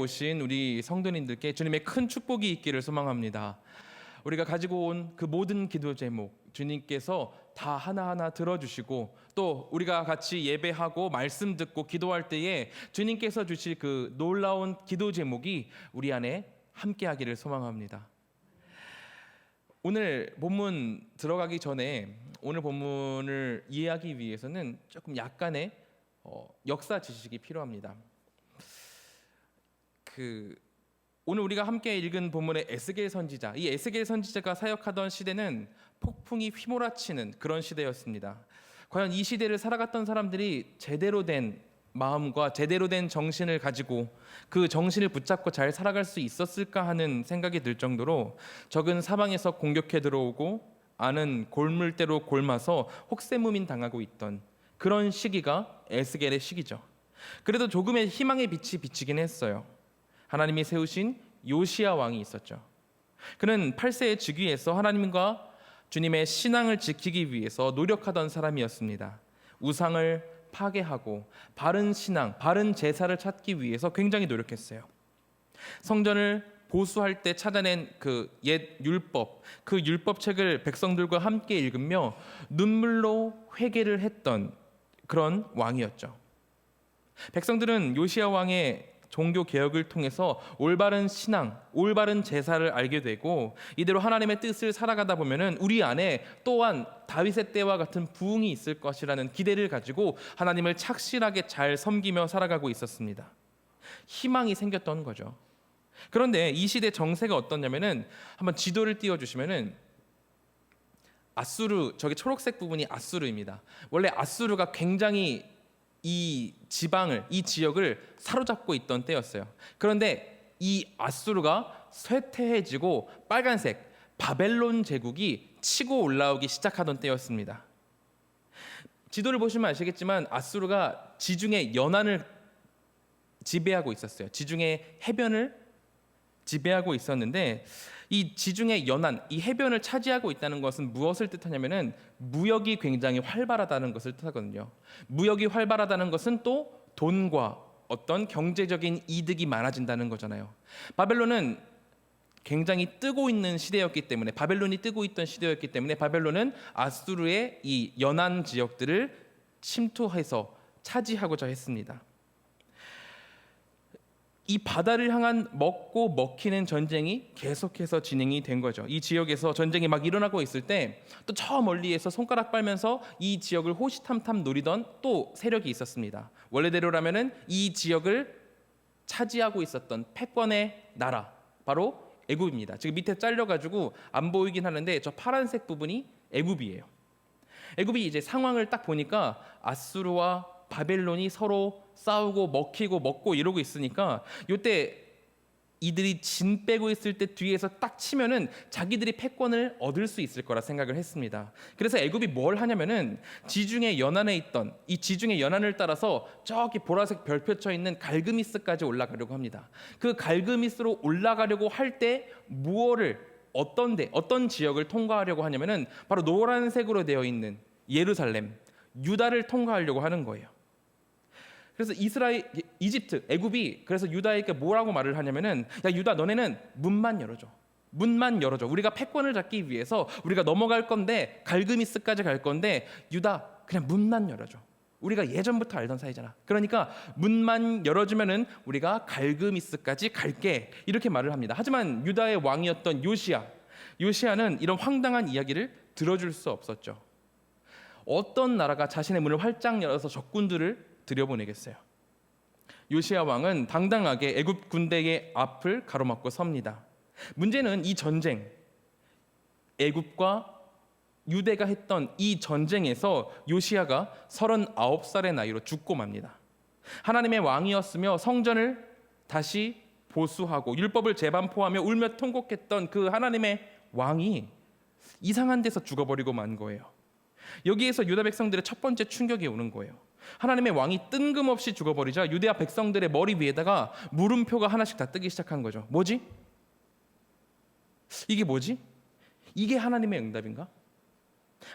오신 우리 성도님들께 주님의 큰 축복이 있기를 소망합니다. 우리가 가지고 온 그 모든 기도 제목 주님께서 다 하나하나 들어주시고, 또 우리가 같이 예배하고 말씀 듣고 기도할 때에 주님께서 주실 그 놀라운 기도 제목이 우리 안에 함께하기를 소망합니다. 오늘 본문 들어가기 전에 오늘 본문을 이해하기 위해서는 조금 약간의 역사 지식이 필요합니다. 오늘 우리가 함께 읽은 본문의 에스겔 선지자, 이 에스겔 선지자가 사역하던 시대는 폭풍이 휘몰아치는 그런 시대였습니다. 과연 이 시대를 살아갔던 사람들이 제대로 된 마음과 제대로 된 정신을 가지고 그 정신을 붙잡고 잘 살아갈 수 있었을까 하는 생각이 들 정도로 적은 사방에서 공격해 들어오고 아는 골물대로 골마서 혹세무민 당하고 있던 그런 시기가 에스겔의 시기죠. 그래도 조금의 희망의 빛이 비치긴 했어요. 하나님이 세우신 요시야 왕이 있었죠. 그는 8세의 즉위에서 하나님과 주님의 신앙을 지키기 위해서 노력하던 사람이었습니다. 우상을 파괴하고 바른 신앙, 바른 제사를 찾기 위해서 굉장히 노력했어요. 성전을 보수할 때 찾아낸 그 옛 율법, 그 율법책을 백성들과 함께 읽으며 눈물로 회개를 했던 그런 왕이었죠. 백성들은 요시야 왕의 종교 개혁을 통해서 올바른 신앙, 올바른 제사를 알게 되고, 이대로 하나님의 뜻을 살아가다 보면은 우리 안에 또한 다윗의 때와 같은 부흥이 있을 것이라는 기대를 가지고 하나님을 착실하게 잘 섬기며 살아가고 있었습니다. 희망이 생겼던 거죠. 그런데 이 시대 정세가 어떻냐면은 한번 지도를 띄워주시면은 아수르, 저기 초록색 부분이 아수르입니다. 원래 아수르가 굉장히 이 지방을, 이 지역을 사로잡고 있던 때였어요. 그런데 이 아수르가 쇠퇴해지고 빨간색 바벨론 제국이 치고 올라오기 시작하던 때였습니다. 지도를 보시면 아시겠지만 아수르가 지중해 연안을 지배하고 있었어요. 지중해 해변을 지배하고 있었는데, 이 지중해 연안, 이 해변을 차지하고 있다는 것은 무엇을 뜻하냐면은 무역이 굉장히 활발하다는 것을 뜻하거든요. 무역이 활발하다는 것은 또 돈과 어떤 경제적인 이득이 많아진다는 거잖아요. 바벨론은 굉장히 뜨고 있는 시대였기 때문에, 바벨론이 뜨고 있던 시대였기 때문에 바벨론은 아수르의 이 연안 지역들을 침투해서 차지하고자 했습니다. 이 바다를 향한 먹고 먹히는 전쟁이 계속해서 진행이 된 거죠. 이 지역에서 전쟁이 막 일어나고 있을 때 또 저 멀리에서 손가락 빨면서 이 지역을 호시탐탐 노리던 또 세력이 있었습니다. 원래대로라면은 이 지역을 차지하고 있었던 패권의 나라, 바로 애굽입니다. 지금 밑에 잘려가지고 안 보이긴 하는데 저 파란색 부분이 애굽이에요. 애굽이 이제 상황을 딱 보니까 아수르와 바벨론이 서로 싸우고 먹히고 먹고 이러고 있으니까, 이때 이들이 진 빼고 있을 때 뒤에서 딱 치면은 자기들이 패권을 얻을 수 있을 거라 생각을 했습니다. 그래서 애굽이 뭘 하냐면은 지중해 연안에 있던 이 지중해 연안을 따라서 저기 보라색 별 펼쳐 있는 갈그미스까지 올라가려고 합니다. 그 갈그미스로 올라가려고 할 때 어떤 지역을 통과하려고 하냐면은 바로 노란색으로 되어 있는 예루살렘, 유다를 통과하려고 하는 거예요. 그래서 이집트, 애굽이 그래서 유다에게 뭐라고 말을 하냐면은, 야 유다, 너네는 문만 열어줘. 문만 열어줘. 우리가 패권을 잡기 위해서 우리가 넘어갈 건데, 갈그미스까지 갈 건데, 유다 그냥 문만 열어줘. 우리가 예전부터 알던 사이잖아. 그러니까 문만 열어주면은 우리가 갈그미스까지 갈게. 이렇게 말을 합니다. 하지만 유다의 왕이었던 요시야는 이런 황당한 이야기를 들어줄 수 없었죠. 어떤 나라가 자신의 문을 활짝 열어서 적군들을 들여보내겠어요. 요시야 왕은 당당하게 애굽 군대의 앞을 가로막고 섭니다. 문제는 이 전쟁, 애굽과 유대가 했던 이 전쟁에서 요시야가 39살의 나이로 죽고 맙니다. 하나님의 왕이었으며 성전을 다시 보수하고 율법을 재반포하며 울며 통곡했던 그 하나님의 왕이 이상한 데서 죽어버리고 만 거예요. 여기에서 유다 백성들의 첫 번째 충격이 오는 거예요. 하나님의 왕이 뜬금없이 죽어버리자 유대아 백성들의 머리 위에다가 물음표가 하나씩 다 뜨기 시작한 거죠. 뭐지? 이게 뭐지? 이게 하나님의 응답인가?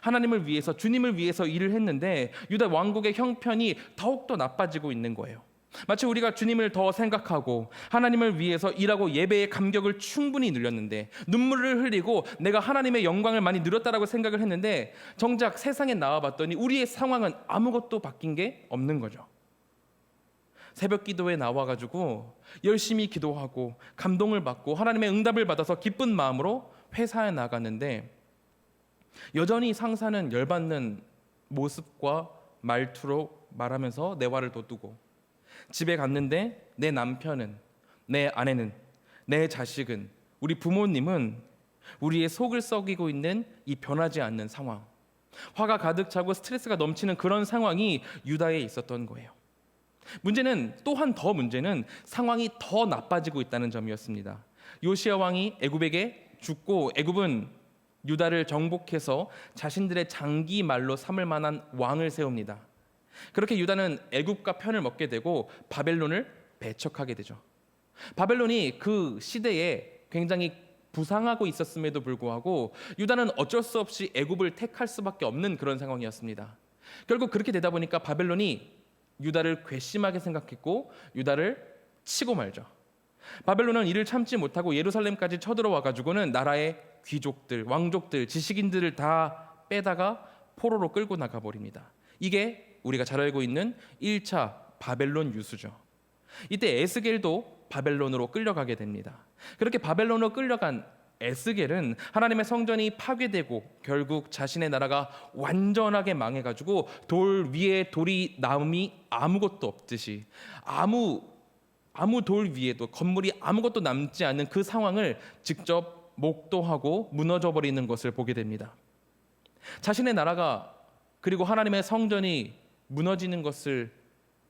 하나님을 위해서, 주님을 위해서 일을 했는데 유다 왕국의 형편이 더욱더 나빠지고 있는 거예요. 마치 우리가 주님을 더 생각하고 하나님을 위해서 일하고 예배의 감격을 충분히 누렸는데, 눈물을 흘리고 내가 하나님의 영광을 많이 누렸다라고 생각을 했는데, 정작 세상에 나와봤더니 우리의 상황은 아무것도 바뀐 게 없는 거죠. 새벽 기도에 나와가지고 열심히 기도하고 감동을 받고 하나님의 응답을 받아서 기쁜 마음으로 회사에 나갔는데, 여전히 상사는 열받는 모습과 말투로 말하면서 내 화를 돋우고, 집에 갔는데 내 남편은, 내 아내는, 내 자식은, 우리 부모님은 우리의 속을 썩이고 있는 이 변하지 않는 상황, 화가 가득 차고 스트레스가 넘치는 그런 상황이 유다에 있었던 거예요. 또한 더 문제는 상황이 더 나빠지고 있다는 점이었습니다. 요시야 왕이 애굽에게 죽고, 애굽은 유다를 정복해서 자신들의 장기 말로 삼을 만한 왕을 세웁니다. 그렇게 유다는 애굽과 편을 먹게 되고 바벨론을 배척하게 되죠. 바벨론이 그 시대에 굉장히 부상하고 있었음에도 불구하고 유다는 어쩔 수 없이 애굽을 택할 수밖에 없는 그런 상황이었습니다. 결국 그렇게 되다 보니까 바벨론이 유다를 괘씸하게 생각했고 유다를 치고 말죠. 바벨론은 이를 참지 못하고 예루살렘까지 쳐들어와 가지고는 나라의 귀족들, 왕족들, 지식인들을 다 빼다가 포로로 끌고 나가 버립니다. 이게 우리가 잘 알고 있는 1차 바벨론 유수죠. 이때 에스겔도 바벨론으로 끌려가게 됩니다. 그렇게 바벨론으로 끌려간 에스겔은 하나님의 성전이 파괴되고 결국 자신의 나라가 완전하게 망해가지고 돌 위에 돌이 남이 아무것도 없듯이 아무 돌 위에도 건물이 아무것도 남지 않는 그 상황을 직접 목도하고 무너져 버리는 것을 보게 됩니다. 자신의 나라가 그리고 하나님의 성전이 무너지는 것을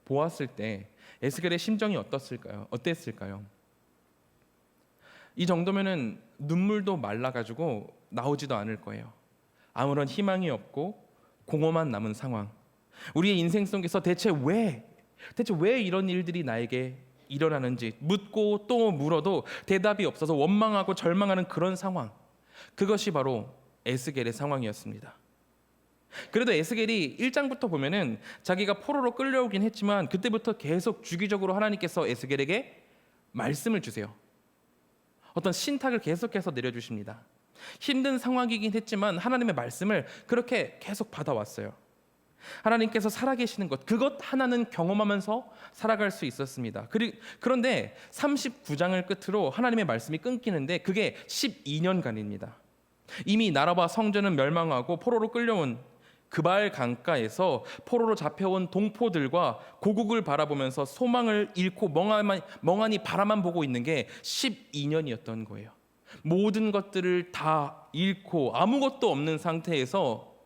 보았을 때 에스겔의 심정이 어땠을까요? 이 정도면은 눈물도 말라가지고 나오지도 않을 거예요. 아무런 희망이 없고 공허만 남은 상황. 우리의 인생 속에서 대체 왜 이런 일들이 나에게 일어나는지 묻고 또 물어도 대답이 없어서 원망하고 절망하는 그런 상황. 그것이 바로 에스겔의 상황이었습니다. 그래도 에스겔이 1장부터 보면은 자기가 포로로 끌려오긴 했지만 그때부터 계속 주기적으로 하나님께서 에스겔에게 말씀을 주세요. 어떤 신탁을 계속해서 내려주십니다. 힘든 상황이긴 했지만 하나님의 말씀을 그렇게 계속 받아왔어요. 하나님께서 살아계시는 것, 그것 하나는 경험하면서 살아갈 수 있었습니다. 그런데 39장을 끝으로 하나님의 말씀이 끊기는데 그게 12년간입니다. 이미 나라와 성전은 멸망하고 포로로 끌려온 그발 강가에서 포로로 잡혀온 동포들과 고국을 바라보면서 소망을 잃고 멍하니 바라만 보고 있는 게 12년이었던 거예요. 모든 것들을 다 잃고 아무것도 없는 상태에서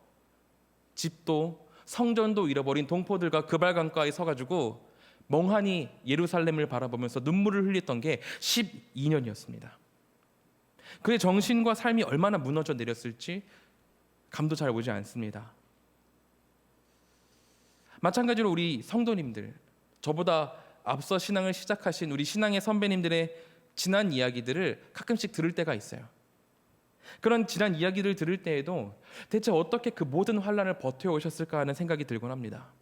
집도 성전도 잃어버린 동포들과 그발 강가에 서가지고 멍하니 예루살렘을 바라보면서 눈물을 흘렸던 게 12년이었습니다. 그의 정신과 삶이 얼마나 무너져 내렸을지 감도 잘 오지 않습니다. 마찬가지로 우리 성도님들, 저보다 앞서 신앙을 시작하신 우리 신앙의 선배님들의 지난 이야기들을 가끔씩 들을 때가 있어요. 그런 지난 이야기를 들을 때에도 대체 어떻게 그 모든 환난을 버텨오셨을까 하는 생각이 들곤 합니다.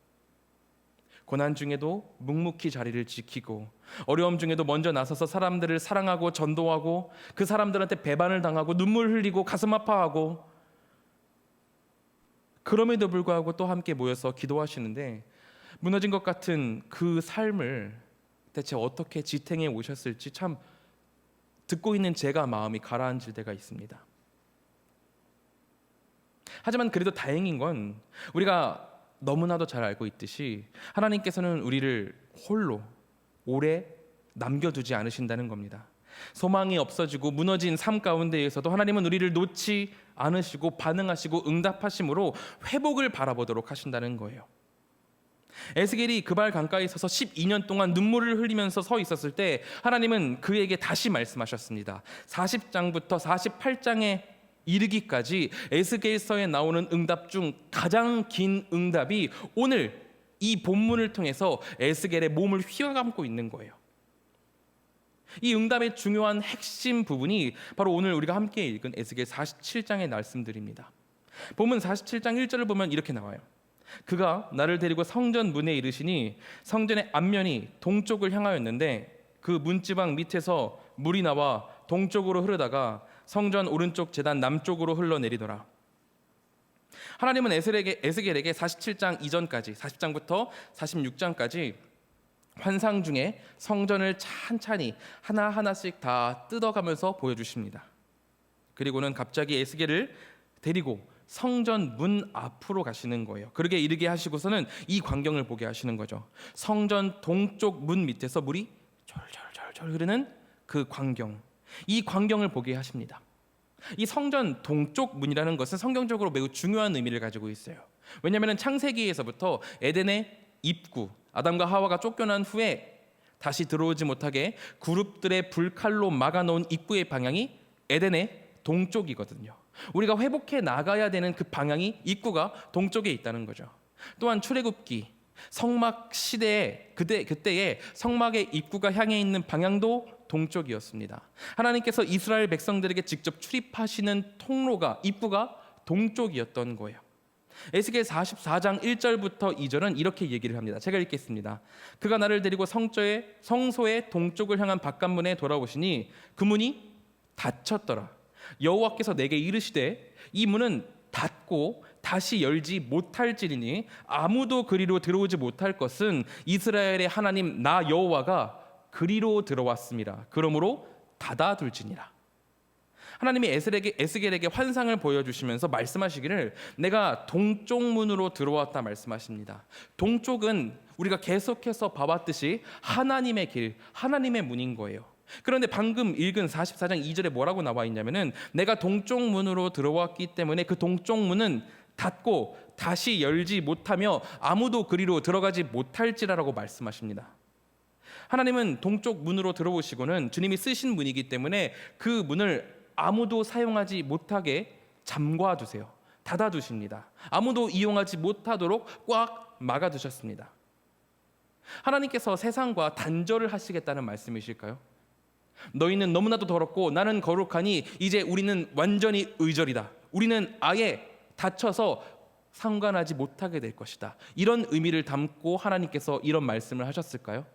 고난 중에도 묵묵히 자리를 지키고 어려움 중에도 먼저 나서서 사람들을 사랑하고 전도하고 그 사람들한테 배반을 당하고 눈물 흘리고 가슴 아파하고, 그럼에도 불구하고 또 함께 모여서 기도하시는데 무너진 것 같은 그 삶을 대체 어떻게 지탱해 오셨을지 참 듣고 있는 제가 마음이 가라앉을 때가 있습니다. 하지만 그래도 다행인 건 우리가 너무나도 잘 알고 있듯이 하나님께서는 우리를 홀로 오래 남겨두지 않으신다는 겁니다. 소망이 없어지고 무너진 삶 가운데에서도 하나님은 우리를 놓지 않으시고 반응하시고 응답하심으로 회복을 바라보도록 하신다는 거예요. 에스겔이 그발 강가에 서서 12년 동안 눈물을 흘리면서 서 있었을 때 하나님은 그에게 다시 말씀하셨습니다. 40장부터 48장에 이르기까지 에스겔서에 나오는 응답 중 가장 긴 응답이 오늘 이 본문을 통해서 에스겔의 몸을 휘어감고 있는 거예요. 이 응답의 중요한 핵심 부분이 바로 오늘 우리가 함께 읽은 에스겔 47장의 말씀들입니다. 본문 47장 1절을 보면 이렇게 나와요. 그가 나를 데리고 성전 문에 이르시니 성전의 앞면이 동쪽을 향하였는데 그 문지방 밑에서 물이 나와 동쪽으로 흐르다가 성전 오른쪽 제단 남쪽으로 흘러내리더라. 하나님은 에스겔에게 47장 이전까지 40장부터 46장까지 환상 중에 성전을 찬찬히 하나하나씩 다 뜯어가면서 보여주십니다. 그리고는 갑자기 에스겔을 데리고 성전 문 앞으로 가시는 거예요. 그러게 이르게 하시고서는 이 광경을 보게 하시는 거죠. 성전 동쪽 문 밑에서 물이 졸졸졸졸 흐르는 그 광경, 이 광경을 보게 하십니다. 이 성전 동쪽 문이라는 것은 성경적으로 매우 중요한 의미를 가지고 있어요. 왜냐하면 창세기에서부터 에덴의 입구, 아담과 하와가 쫓겨난 후에 다시 들어오지 못하게 그룹들의 불칼로 막아놓은 입구의 방향이 에덴의 동쪽이거든요. 우리가 회복해 나가야 되는 그 방향이 입구가 동쪽에 있다는 거죠. 또한 출애굽기 성막 시대에 그때에 성막의 입구가 향해 있는 방향도 동쪽이었습니다. 하나님께서 이스라엘 백성들에게 직접 출입하시는 통로가 입구가 동쪽이었던 거예요. 에스겔 44장 1절부터 2절은 이렇게 얘기를 합니다. 제가 읽겠습니다. 그가 나를 데리고 성소의 동쪽을 향한 바깥문에 돌아오시니 그 문이 닫혔더라. 여호와께서 내게 이르시되 이 문은 닫고 다시 열지 못할지니 아무도 그리로 들어오지 못할 것은 이스라엘의 하나님 나 여호와가 그리로 들어왔습니다. 그러므로 닫아둘지니라. 하나님이 에스겔에게 환상을 보여주시면서 말씀하시기를 내가 동쪽 문으로 들어왔다 말씀하십니다. 동쪽은 우리가 계속해서 봐왔듯이 하나님의 길, 하나님의 문인 거예요. 그런데 방금 읽은 44장 2절에 뭐라고 나와 있냐면은 내가 동쪽 문으로 들어왔기 때문에 그 동쪽 문은 닫고 다시 열지 못하며 아무도 그리로 들어가지 못할지라라고 말씀하십니다. 하나님은 동쪽 문으로 들어오시고는 주님이 쓰신 문이기 때문에 그 문을 아무도 사용하지 못하게 잠궈두세요. 닫아두십니다. 아무도 이용하지 못하도록 꽉 막아두셨습니다. 하나님께서 세상과 단절을 하시겠다는 말씀이실까요? 너희는 너무나도 더럽고 나는 거룩하니 이제 우리는 완전히 의절이다. 우리는 아예 닫혀서 상관하지 못하게 될 것이다. 이런 의미를 담고 하나님께서 이런 말씀을 하셨을까요?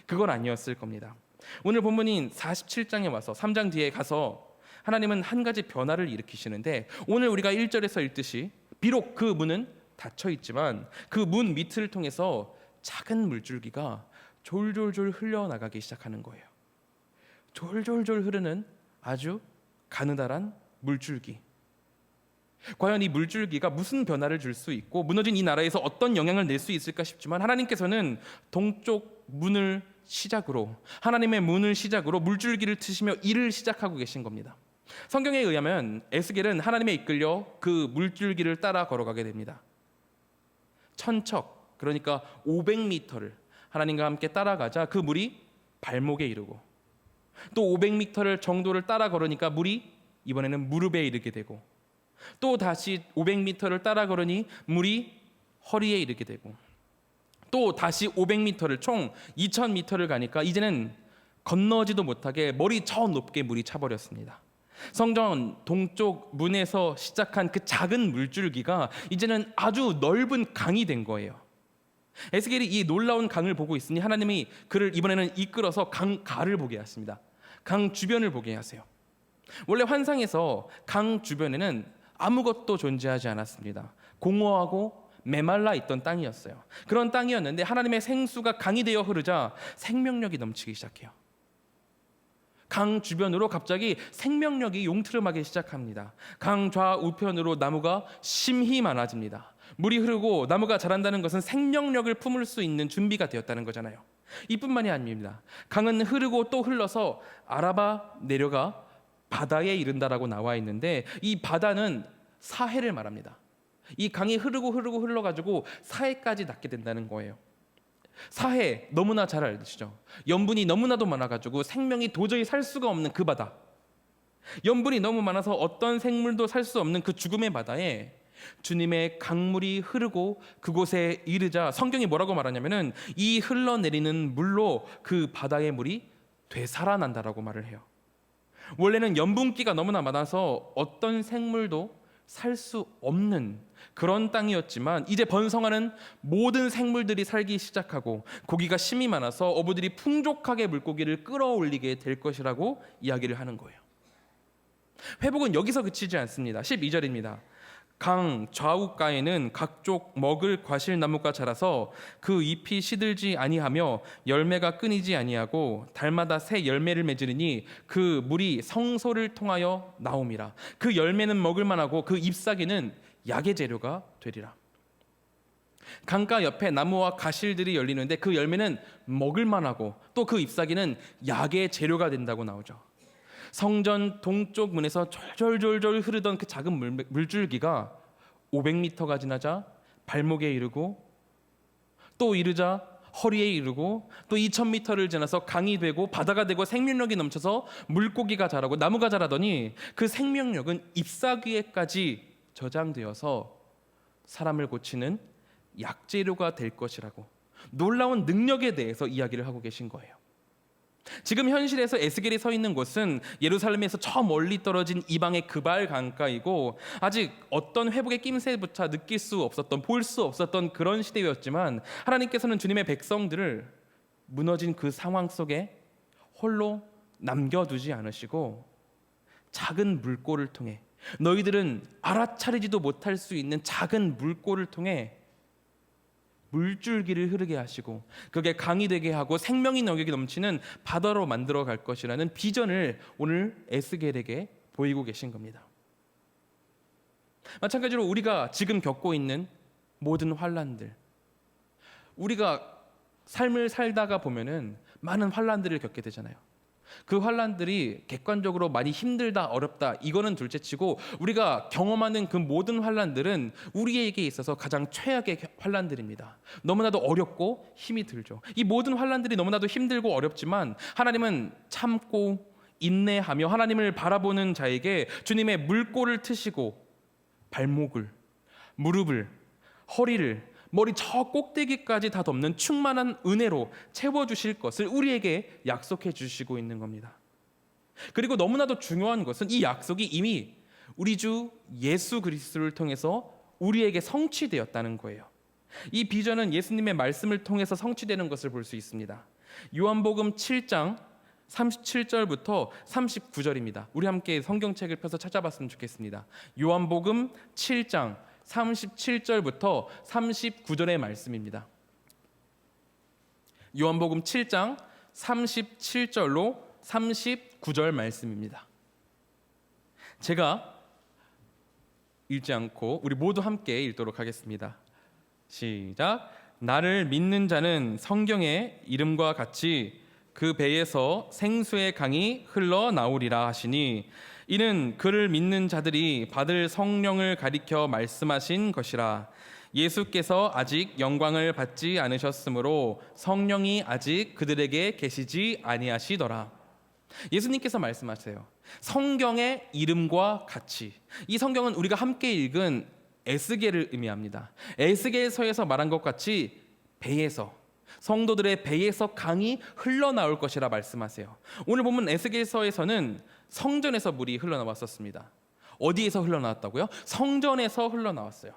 그건 아니었을 겁니다. 오늘 본문인 47장에 와서 3장 뒤에 가서 하나님은 한 가지 변화를 일으키시는데 오늘 우리가 1절에서 읽듯이 비록 그 문은 닫혀 있지만 그 문 밑을 통해서 작은 물줄기가 졸졸졸 흘러나가기 시작하는 거예요. 졸졸졸 흐르는 아주 가느다란 물줄기. 과연 이 물줄기가 무슨 변화를 줄 수 있고 무너진 이 나라에서 어떤 영향을 낼 수 있을까 싶지만 하나님께서는 동쪽 문을 시작으로 하나님의 문을 시작으로 물줄기를 트시며 일을 시작하고 계신 겁니다. 성경에 의하면 에스겔은 하나님에 이끌려 그 물줄기를 따라 걸어가게 됩니다. 천척, 그러니까 500m를 하나님과 함께 따라가자 그 물이 발목에 이르고 또 500m 정도를 따라 걸으니까 물이 이번에는 무릎에 이르게 되고 또 다시 500m를 따라 걸으니 물이 허리에 이르게 되고 또 다시 500m를 총 2000m를 가니까 이제는 건너지도 못하게 머리 저 높게 물이 차버렸습니다. 성전 동쪽 문에서 시작한 그 작은 물줄기가 이제는 아주 넓은 강이 된 거예요. 에스겔이 이 놀라운 강을 보고 있으니 하나님이 그를 이번에는 이끌어서 강가를 보게 하십니다. 강 주변을 보게 하세요. 원래 환상에서 강 주변에는 아무것도 존재하지 않았습니다. 공허하고 메말라 있던 땅이었어요. 그런 땅이었는데 하나님의 생수가 강이 되어 흐르자 생명력이 넘치기 시작해요. 강 주변으로 갑자기 생명력이 용트름하기 시작합니다. 강 좌우편으로 나무가 심히 많아집니다. 물이 흐르고 나무가 자란다는 것은 생명력을 품을 수 있는 준비가 되었다는 거잖아요. 이뿐만이 아닙니다. 강은 흐르고 또 흘러서 아라바 내려가 바다에 이른다라고 나와 있는데 이 바다는 사해를 말합니다. 이 강이 흐르고 흘러가지고 사해까지 닿게 된다는 거예요. 사해 너무나 잘 알시죠? 염분이 너무나도 많아가지고 생명이 도저히 살 수가 없는 그 바다. 염분이 너무 많아서 어떤 생물도 살 수 없는 그 죽음의 바다에 주님의 강물이 흐르고 그곳에 이르자 성경이 뭐라고 말하냐면은 이 흘러내리는 물로 그 바다의 물이 되살아난다라고 말을 해요. 원래는 염분기가 너무나 많아서 어떤 생물도 살 수 없는 그런 땅이었지만 이제 번성하는 모든 생물들이 살기 시작하고 고기가 심이 많아서 어부들이 풍족하게 물고기를 끌어올리게 될 것이라고 이야기를 하는 거예요. 회복은 여기서 그치지 않습니다. 12절입니다. 강 좌우가에는 각종 먹을 과실나무가 자라서 그 잎이 시들지 아니하며 열매가 끊이지 아니하고 달마다 새 열매를 맺으니 그 물이 성소를 통하여 나옴이라. 그 열매는 먹을 만하고 그 잎사귀는 약의 재료가 되리라. 강가 옆에 나무와 가실들이 열리는데 그 열매는 먹을 만하고 또 그 잎사귀는 약의 재료가 된다고 나오죠. 성전 동쪽 문에서 졸졸졸졸 흐르던 그 작은 물줄기가 500m가 지나자 발목에 이르고 또 이르자 허리에 이르고 또 2000m를 지나서 강이 되고 바다가 되고 생명력이 넘쳐서 물고기가 자라고 나무가 자라더니 그 생명력은 잎사귀에까지 저장되어서 사람을 고치는 약재료가 될 것이라고 놀라운 능력에 대해서 이야기를 하고 계신 거예요. 지금 현실에서 에스겔이 서 있는 곳은 예루살렘에서 저 멀리 떨어진 이방의 그발 강가이고 아직 어떤 회복의 낌새조차 느낄 수 없었던, 볼 수 없었던 그런 시대였지만 하나님께서는 주님의 백성들을 무너진 그 상황 속에 홀로 남겨두지 않으시고 작은 물꼬를 통해, 너희들은 알아차리지도 못할 수 있는 작은 물꼬를 통해 물줄기를 흐르게 하시고 그게 강이 되게 하고 생명이 너에게 넘치는 바다로 만들어 갈 것이라는 비전을 오늘 에스겔에게 보이고 계신 겁니다. 마찬가지로 우리가 지금 겪고 있는 모든 환난들, 우리가 삶을 살다가 보면은 많은 환난들을 겪게 되잖아요. 그 환난들이 객관적으로 많이 힘들다, 어렵다, 이거는 둘째치고 우리가 경험하는 그 모든 환난들은 우리에게 있어서 가장 최악의 환난들입니다. 너무나도 어렵고 힘이 들죠. 이 모든 환난들이 너무나도 힘들고 어렵지만 하나님은 참고 인내하며 하나님을 바라보는 자에게 주님의 물꼬를 트시고 발목을, 무릎을, 허리를, 머리 저 꼭대기까지 다 덮는 충만한 은혜로 채워주실 것을 우리에게 약속해 주시고 있는 겁니다. 그리고 너무나도 중요한 것은 이 약속이 이미 우리 주 예수 그리스도를 통해서 우리에게 성취되었다는 거예요. 이 비전은 예수님의 말씀을 통해서 성취되는 것을 볼 수 있습니다. 요한복음 7장 37절부터 39절입니다. 우리 함께 성경책을 펴서 찾아봤으면 좋겠습니다. 요한복음 7장 37절부터 39절의 말씀입니다. 요한복음 7장 37절로 39절 말씀입니다. 제가 읽지 않고 우리 모두 함께 읽도록 하겠습니다. 시작. 나를 믿는 자는 성경의 이름과 같이 그 배에서 생수의 강이 흘러나오리라 하시니 이는 그를 믿는 자들이 받을 성령을 가리켜 말씀하신 것이라. 예수께서 아직 영광을 받지 않으셨으므로 성령이 아직 그들에게 계시지 아니하시더라. 예수님께서 말씀하세요. 성경의 이름과 같이. 이 성경은 우리가 함께 읽은 에스겔을 의미합니다. 에스겔서에서 말한 것 같이 배에서, 성도들의 배에서 강이 흘러나올 것이라 말씀하세요. 오늘 보면 에스겔서에서는 성전에서 물이 흘러나왔었습니다. 어디에서 흘러나왔다고요? 성전에서 흘러나왔어요.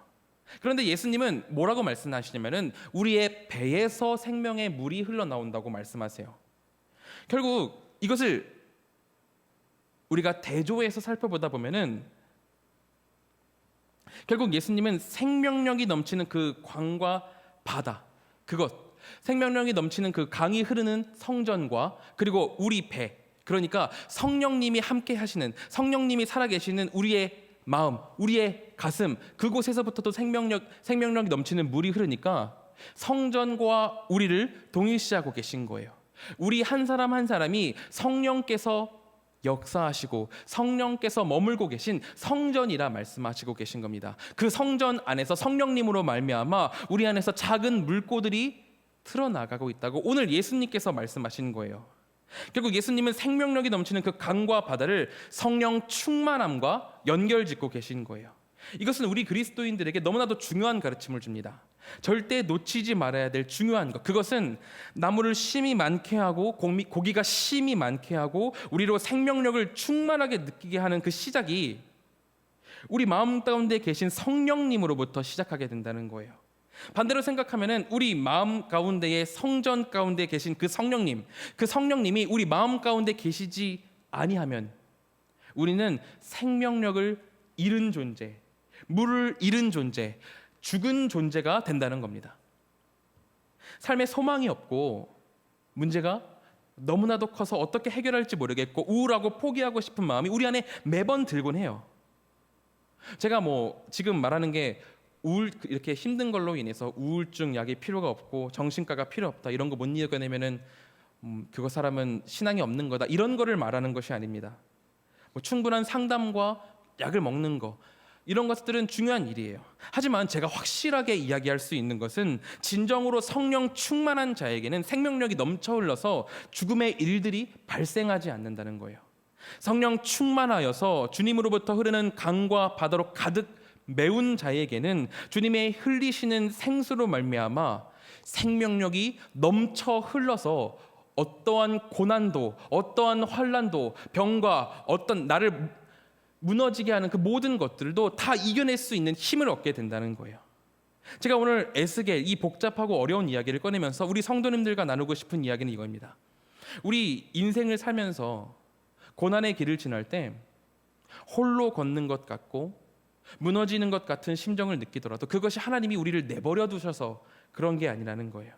그런데 예수님은 뭐라고 말씀하시냐면은 우리의 배에서 생명의 물이 흘러나온다고 말씀하세요. 결국 이것을 우리가 대조해서 살펴보다 보면은 결국 예수님은 생명력이 넘치는 그 강과 바다, 그것, 생명력이 넘치는 그 강이 흐르는 성전과 그리고 우리 배, 그러니까 성령님이 함께 하시는, 성령님이 살아계시는 우리의 마음, 우리의 가슴, 그곳에서부터도 생명력이 넘치는 물이 흐르니까 성전과 우리를 동일시하고 계신 거예요. 우리 한 사람 한 사람이 성령께서 역사하시고 성령께서 머물고 계신 성전이라 말씀하시고 계신 겁니다. 그 성전 안에서 성령님으로 말미암아 우리 안에서 작은 물꼬들이 틀어나가고 있다고 오늘 예수님께서 말씀하신 거예요. 결국 예수님은 생명력이 넘치는 그 강과 바다를 성령 충만함과 연결짓고 계신 거예요. 이것은 우리 그리스도인들에게 너무나도 중요한 가르침을 줍니다. 절대 놓치지 말아야 될 중요한 것, 그것은 나무를 심이 많게 하고 고기가 심이 많게 하고 우리로 생명력을 충만하게 느끼게 하는 그 시작이 우리 마음 가운데 계신 성령님으로부터 시작하게 된다는 거예요. 반대로 생각하면은 우리 마음 가운데의 성전 가운데 계신 그 성령님이 우리 마음 가운데 계시지 아니하면 우리는 생명력을 잃은 존재, 물을 잃은 존재, 죽은 존재가 된다는 겁니다. 삶에 소망이 없고 문제가 너무나도 커서 어떻게 해결할지 모르겠고 우울하고 포기하고 싶은 마음이 우리 안에 매번 들곤 해요. 제가 지금 말하는 게 이렇게 힘든 걸로 인해서 우울증 약이 필요가 없고 정신과가 필요 없다 이런 거 못 이겨내면은 그거 사람은 신앙이 없는 거다 이런 거를 말하는 것이 아닙니다. 충분한 상담과 약을 먹는 거 이런 것들은 중요한 일이에요. 하지만 제가 확실하게 이야기할 수 있는 것은 진정으로 성령 충만한 자에게는 생명력이 넘쳐 흘러서 죽음의 일들이 발생하지 않는다는 거예요. 성령 충만하여서 주님으로부터 흐르는 강과 바다로 가득 메운 자에게는 주님의 흘리시는 생수로 말미암아 생명력이 넘쳐 흘러서 어떠한 고난도, 어떠한 환난도, 병과 어떤 나를 무너지게 하는 그 모든 것들도 다 이겨낼 수 있는 힘을 얻게 된다는 거예요. 제가 오늘 에스겔 이 복잡하고 어려운 이야기를 꺼내면서 우리 성도님들과 나누고 싶은 이야기는 이겁니다. 우리 인생을 살면서 고난의 길을 지날 때 홀로 걷는 것 같고 무너지는 것 같은 심정을 느끼더라도 그것이 하나님이 우리를 내버려 두셔서 그런 게 아니라는 거예요.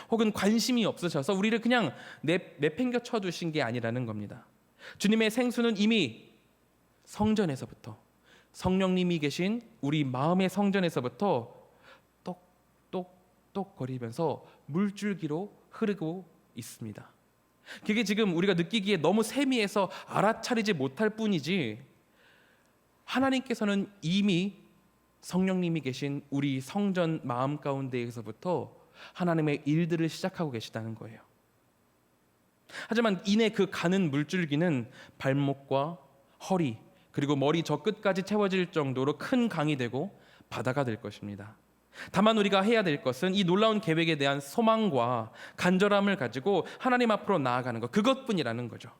혹은 관심이 없으셔서 우리를 그냥 내팽겨 쳐두신 게 아니라는 겁니다. 주님의 생수는 이미 성전에서부터 성령님이 계신 우리 마음의 성전에서부터 똑똑똑 거리면서 물줄기로 흐르고 있습니다. 그게 지금 우리가 느끼기에 너무 세미해서 알아차리지 못할 뿐이지 하나님께서는 이미 성령님이 계신 우리 성전 마음 가운데에서부터 하나님의 일들을 시작하고 계시다는 거예요. 하지만 이내 그 가는 물줄기는 발목과 허리 그리고 머리 저 끝까지 채워질 정도로 큰 강이 되고 바다가 될 것입니다. 다만 우리가 해야 될 것은 이 놀라운 계획에 대한 소망과 간절함을 가지고 하나님 앞으로 나아가는 것, 그것뿐이라는 거죠.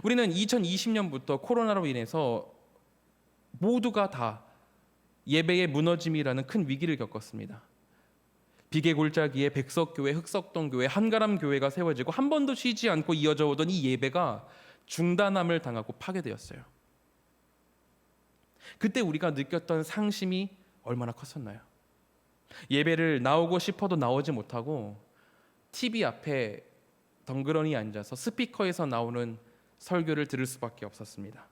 우리는 2020년부터 코로나로 인해서 모두가 다 예배의 무너짐이라는 큰 위기를 겪었습니다. 비계골짜기에 백석교회, 흑석동교회, 한가람교회가 세워지고 한 번도 쉬지 않고 이어져 오던 이 예배가 중단함을 당하고 파괴되었어요. 그때 우리가 느꼈던 상심이 얼마나 컸었나요? 예배를 나오고 싶어도 나오지 못하고 TV 앞에 덩그러니 앉아서 스피커에서 나오는 설교를 들을 수밖에 없었습니다.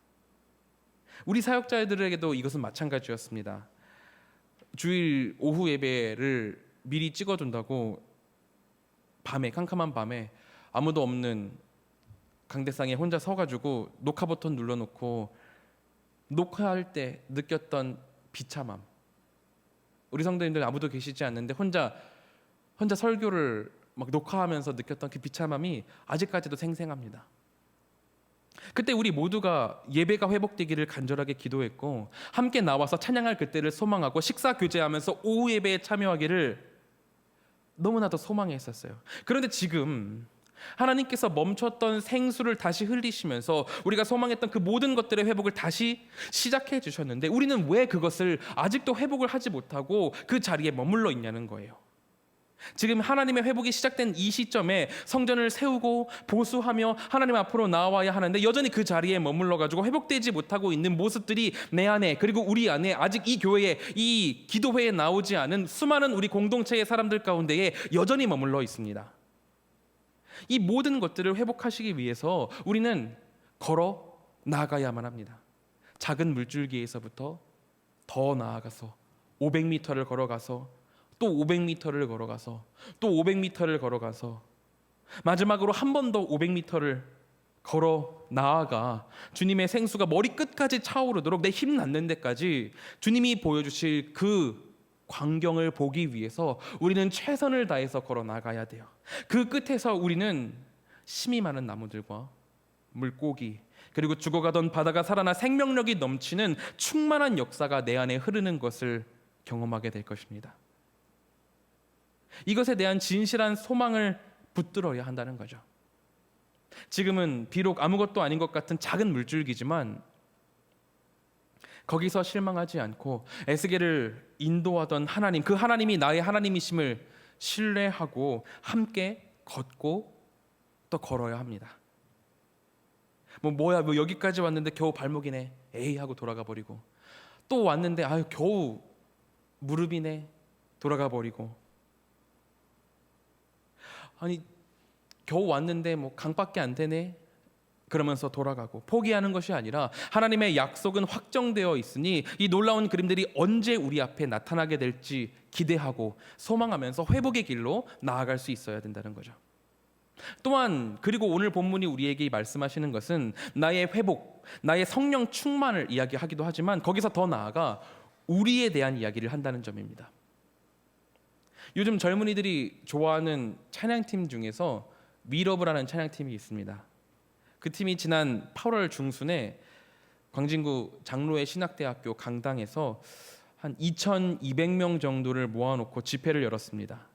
우리 사역자들에게도 이것은 마찬가지였습니다. 주일 오후 예배를 미리 찍어둔다고 밤에 캄캄한 밤에 아무도 없는 강대상에 혼자 서가지고 녹화 버튼 눌러놓고 녹화할 때 느꼈던 비참함. 우리 성도님들 아무도 계시지 않는데 혼자 설교를 막 녹화하면서 느꼈던 그 비참함이 아직까지도 생생합니다. 그때 우리 모두가 예배가 회복되기를 간절하게 기도했고 함께 나와서 찬양할 그때를 소망하고 식사 교제하면서 오후 예배에 참여하기를 너무나도 소망했었어요. 그런데 지금 하나님께서 멈췄던 생수를 다시 흘리시면서 우리가 소망했던 그 모든 것들의 회복을 다시 시작해 주셨는데 우리는 왜 그것을 아직도 회복을 하지 못하고 그 자리에 머물러 있냐는 거예요. 지금 하나님의 회복이 시작된 이 시점에 성전을 세우고 보수하며 하나님 앞으로 나와야 하는데 여전히 그 자리에 머물러 가지고 회복되지 못하고 있는 모습들이 내 안에 그리고 우리 안에 아직 이 교회에 이 기도회에 나오지 않은 수많은 우리 공동체의 사람들 가운데에 여전히 머물러 있습니다. 이 모든 것들을 회복하시기 위해서 우리는 걸어 나아가야만 합니다. 작은 물줄기에서부터 더 나아가서 500m를 걸어가서 또 500m를 걸어가서 또 500m를 걸어가서 마지막으로 한 번 더 500m를 걸어 나아가 주님의 생수가 머리끝까지 차오르도록 내 힘 닿는 데까지 주님이 보여주실 그 광경을 보기 위해서 우리는 최선을 다해서 걸어 나가야 돼요. 그 끝에서 우리는 심이 많은 나무들과 물고기 그리고 죽어가던 바다가 살아나 생명력이 넘치는 충만한 역사가 내 안에 흐르는 것을 경험하게 될 것입니다. 이것에 대한 진실한 소망을 붙들어야 한다는 거죠. 지금은 비록 아무것도 아닌 것 같은 작은 물줄기지만 거기서 실망하지 않고 에스겔을 인도하던 하나님, 그 하나님이 나의 하나님이심을 신뢰하고 함께 걷고 또 걸어야 합니다. 뭐야 여기까지 왔는데 겨우 발목이네 에이 하고 돌아가 버리고, 또 왔는데 아유 겨우 무릎이네 돌아가 버리고, 아니 겨우 왔는데 뭐 강밖에 안 되네 그러면서 돌아가고, 포기하는 것이 아니라 하나님의 약속은 확정되어 있으니 이 놀라운 그림들이 언제 우리 앞에 나타나게 될지 기대하고 소망하면서 회복의 길로 나아갈 수 있어야 된다는 거죠. 또한 그리고 오늘 본문이 우리에게 말씀하시는 것은 나의 회복, 나의 성령 충만을 이야기하기도 하지만 거기서 더 나아가 우리에 대한 이야기를 한다는 점입니다. 요즘 젊은이들이 좋아하는 찬양팀 중에서 위러브라는 찬양팀이 있습니다. 그 팀이 지난 8월 중순에 광진구 장로회 신학대학교 강당에서 한 2,200명 정도를 모아놓고 집회를 열었습니다.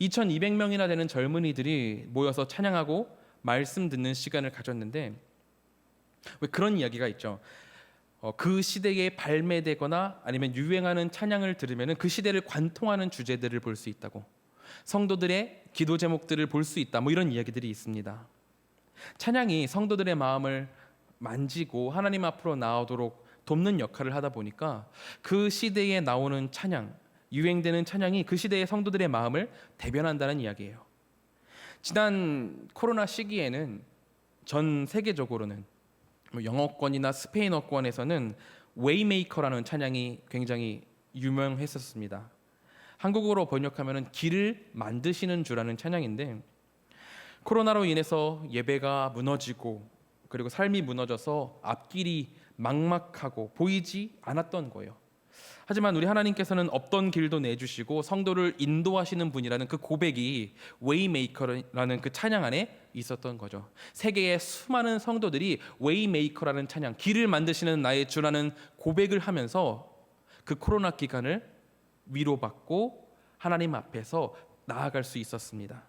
2,200명이나 되는 젊은이들이 모여서 찬양하고 말씀 듣는 시간을 가졌는데, 왜 그런 이야기가 있죠. 그 시대에 발매되거나 아니면 유행하는 찬양을 들으면 그 시대를 관통하는 주제들을 볼 수 있다고, 성도들의 기도 제목들을 볼 수 있다, 뭐 이런 이야기들이 있습니다. 찬양이 성도들의 마음을 만지고 하나님 앞으로 나오도록 돕는 역할을 하다 보니까 그 시대에 나오는 찬양, 유행되는 찬양이 그 시대의 성도들의 마음을 대변한다는 이야기예요. 지난 코로나 시기에는 전 세계적으로는 영어권이나 스페인어권에서는 웨이메이커라는 찬양이 굉장히 유명했었습니다. 한국어로 번역하면 길을 만드시는 주라는 찬양인데, 코로나로 인해서 예배가 무너지고 그리고 삶이 무너져서 앞길이 막막하고 보이지 않았던 거예요. 하지만 우리 하나님께서는 없던 길도 내주시고 성도를 인도하시는 분이라는 그 고백이 웨이메이커라는 그 찬양 안에 있었던 거죠. 세계의 수많은 성도들이 웨이메이커라는 찬양, 길을 만드시는 나의 주라는 고백을 하면서 그 코로나 기간을 위로받고 하나님 앞에서 나아갈 수 있었습니다.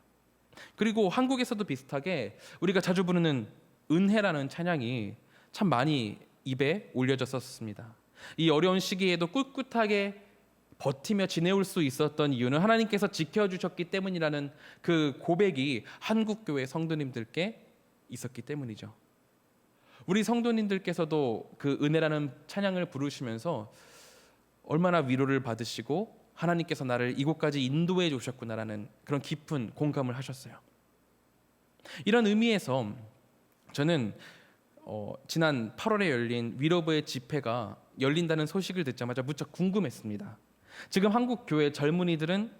그리고 한국에서도 비슷하게 우리가 자주 부르는 은혜라는 찬양이 참 많이 입에 올려졌었습니다. 이 어려운 시기에도 꿋꿋하게 버티며 지내올 수 있었던 이유는 하나님께서 지켜주셨기 때문이라는 그 고백이 한국교회 성도님들께 있었기 때문이죠. 우리 성도님들께서도 그 은혜라는 찬양을 부르시면서 얼마나 위로를 받으시고 하나님께서 나를 이곳까지 인도해 주셨구나라는 그런 깊은 공감을 하셨어요. 이런 의미에서 저는 지난 8월에 열린 위러브의 집회가 열린다는 소식을 듣자마자 무척 궁금했습니다. 지금 한국 교회 젊은이들은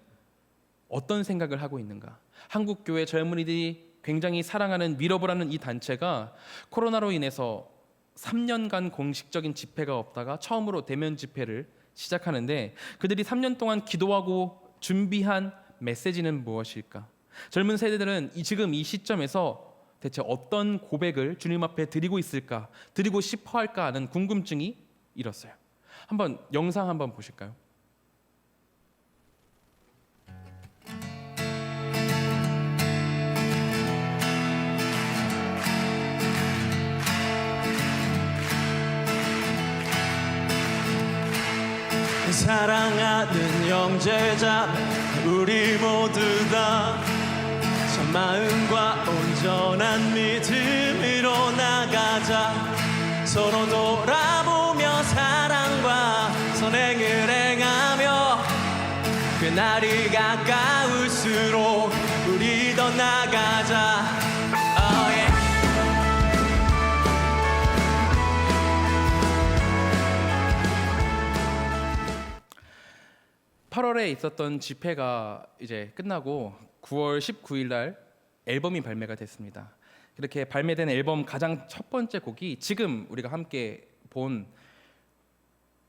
어떤 생각을 하고 있는가? 한국 교회 젊은이들이 굉장히 사랑하는 위러브라는 이 단체가 코로나로 인해서 3년간 공식적인 집회가 없다가 처음으로 대면 집회를 시작하는데, 그들이 3년 동안 기도하고 준비한 메시지는 무엇일까? 젊은 세대들은 지금 이 시점에서 대체 어떤 고백을 주님 앞에 드리고 있을까, 드리고 싶어 할까 하는 궁금증이 일었어요. 한번 영상 한번 보실까요? 사랑하는 형제자 우리 모두 다 참 마음과 온전한 믿음으로 나가자. 서로 돌아보며 사랑과 선행을 행하며 그날이 가까울수록 우리 더 나가자. Oh, yeah. 8월에 있었던 집회가 이제 끝나고 9월 19일 날 앨범이 발매가 됐습니다. 이렇게 발매된 앨범 가장 첫 번째 곡이 지금 우리가 함께 본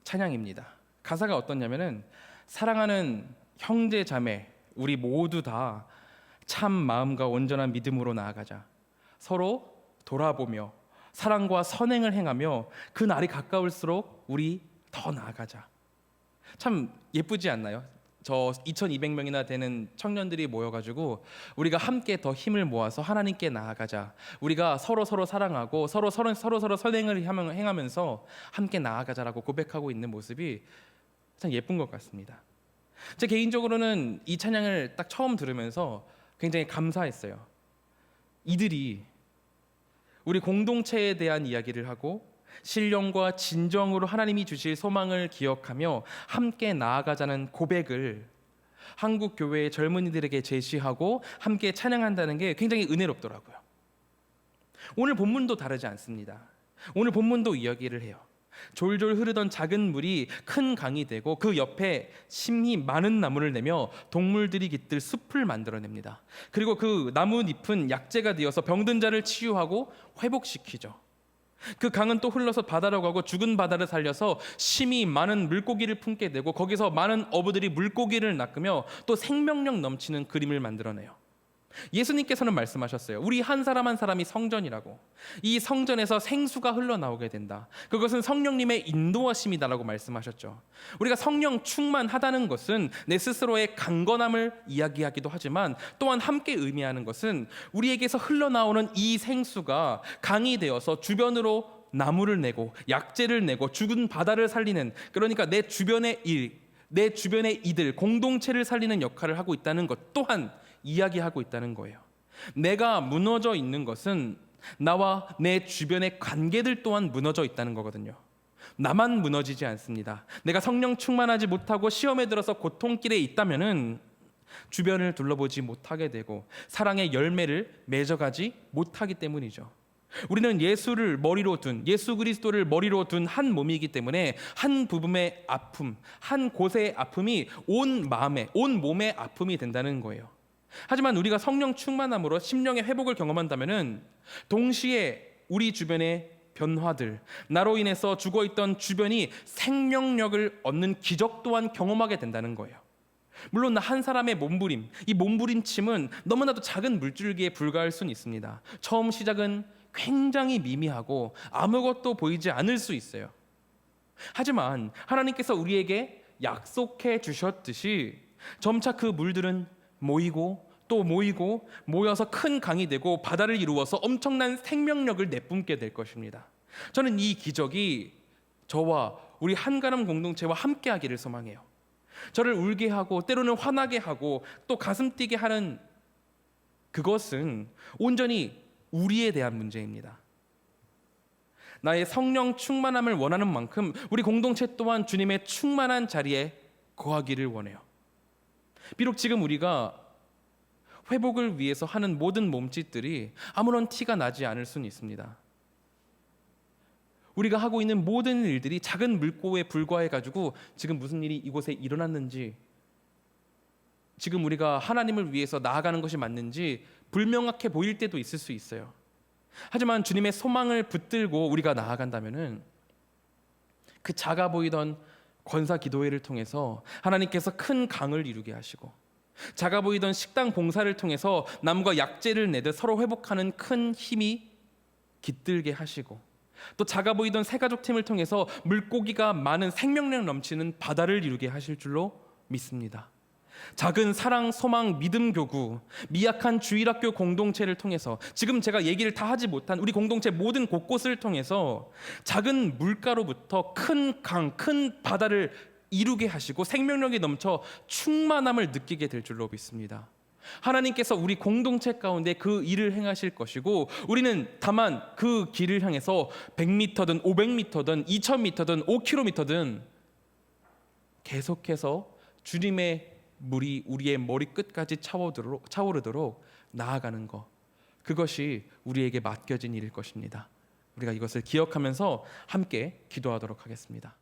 찬양입니다. 가사가 어떠냐면은, 사랑하는 형제 자매 우리 모두 다 참 마음과 온전한 믿음으로 나아가자. 서로 돌아보며 사랑과 선행을 행하며 그 날이 가까울수록 우리 더 나아가자. 참 예쁘지 않나요? 저 2,200명이나 되는 청년들이 모여가지고 우리가 함께 더 힘을 모아서 하나님께 나아가자. 우리가 서로 사랑하고 서로 선행을 행하면서 함께 나아가자라고 고백하고 있는 모습이 참 예쁜 것 같습니다. 제 개인적으로는 이 찬양을 딱 처음 들으면서 굉장히 감사했어요. 이들이 우리 공동체에 대한 이야기를 하고 신령과 진정으로 하나님이 주실 소망을 기억하며 함께 나아가자는 고백을 한국 교회의 젊은이들에게 제시하고 함께 찬양한다는 게 굉장히 은혜롭더라고요. 오늘 본문도 다르지 않습니다. 오늘 본문도 이야기를 해요. 졸졸 흐르던 작은 물이 큰 강이 되고 그 옆에 심히 많은 나무를 내며 동물들이 깃들 숲을 만들어냅니다. 그리고 그 나뭇잎은 약재가 되어서 병든 자를 치유하고 회복시키죠. 그 강은 또 흘러서 바다로 가고 죽은 바다를 살려서 심히 많은 물고기를 품게 되고 거기서 많은 어부들이 물고기를 낚으며 또 생명력 넘치는 그림을 만들어내요. 예수님께서는 말씀하셨어요. 우리 한 사람 한 사람이 성전이라고. 이 성전에서 생수가 흘러나오게 된다. 그것은 성령님의 인도하심이다라고 말씀하셨죠. 우리가 성령 충만하다는 것은 내 스스로의 강건함을 이야기하기도 하지만 또한 함께 의미하는 것은 우리에게서 흘러나오는 이 생수가 강이 되어서 주변으로 나무를 내고 약재를 내고 죽은 바다를 살리는, 그러니까 내 주변의 일, 내 주변의 이들, 공동체를 살리는 역할을 하고 있다는 것 또한 이야기하고 있다는 거예요. 내가 무너져 있는 것은 나와 내 주변의 관계들 또한 무너져 있다는 거거든요. 나만 무너지지 않습니다. 내가 성령 충만하지 못하고 시험에 들어서 고통길에 있다면은 주변을 둘러보지 못하게 되고 사랑의 열매를 맺어가지 못하기 때문이죠. 우리는 예수를 머리로 둔, 예수 그리스도를 머리로 둔 한 몸이기 때문에 한 부분의 아픔, 한 곳의 아픔이 온 마음에, 온 몸의 아픔이 된다는 거예요. 하지만 우리가 성령 충만함으로 심령의 회복을 경험한다면은 동시에 우리 주변의 변화들, 나로 인해서 죽어있던 주변이 생명력을 얻는 기적 또한 경험하게 된다는 거예요. 물론 한 사람의 몸부림, 이 몸부림침은 너무나도 작은 물줄기에 불과할 수는 있습니다. 처음 시작은 굉장히 미미하고 아무것도 보이지 않을 수 있어요. 하지만 하나님께서 우리에게 약속해 주셨듯이 점차 그 물들은 모이고 또 모이고 모여서 큰 강이 되고 바다를 이루어서 엄청난 생명력을 내뿜게 될 것입니다. 저는 이 기적이 저와 우리 한가람 공동체와 함께 하기를 소망해요. 저를 울게 하고 때로는 화나게 하고 또 가슴 뛰게 하는 그것은 온전히 우리에 대한 문제입니다. 나의 성령 충만함을 원하는 만큼 우리 공동체 또한 주님의 충만한 자리에 거하기를 원해요. 비록 지금 우리가 회복을 위해서 하는 모든 몸짓들이 아무런 티가 나지 않을 수는 있습니다. 우리가 하고 있는 모든 일들이 작은 물고에 불과해가지고 지금 무슨 일이 이곳에 일어났는지, 지금 우리가 하나님을 위해서 나아가는 것이 맞는지 불명확해 보일 때도 있을 수 있어요. 하지만 주님의 소망을 붙들고 우리가 나아간다면은 그 작아 보이던 권사 기도회를 통해서 하나님께서 큰 강을 이루게 하시고, 작아 보이던 식당 봉사를 통해서 남과 약재를 내듯 서로 회복하는 큰 힘이 깃들게 하시고, 또 작아 보이던 새가족 팀을 통해서 물고기가 많은 생명력 넘치는 바다를 이루게 하실 줄로 믿습니다. 작은 사랑, 소망, 믿음 교구, 미약한 주일학교 공동체를 통해서 지금 제가 얘기를 다 하지 못한 우리 공동체 모든 곳곳을 통해서 작은 물가로부터 큰 강, 큰 바다를 이루게 하시고 생명력이 넘쳐 충만함을 느끼게 될 줄로 믿습니다. 하나님께서 우리 공동체 가운데 그 일을 행하실 것이고, 우리는 다만 그 길을 향해서 100m든 500m든 2000m든 5km든 계속해서 주님의 물이 우리의 머리끝까지 차오르도록 나아가는 것, 그것이 우리에게 맡겨진 일일 것입니다. 우리가 이것을 기억하면서 함께 기도하도록 하겠습니다.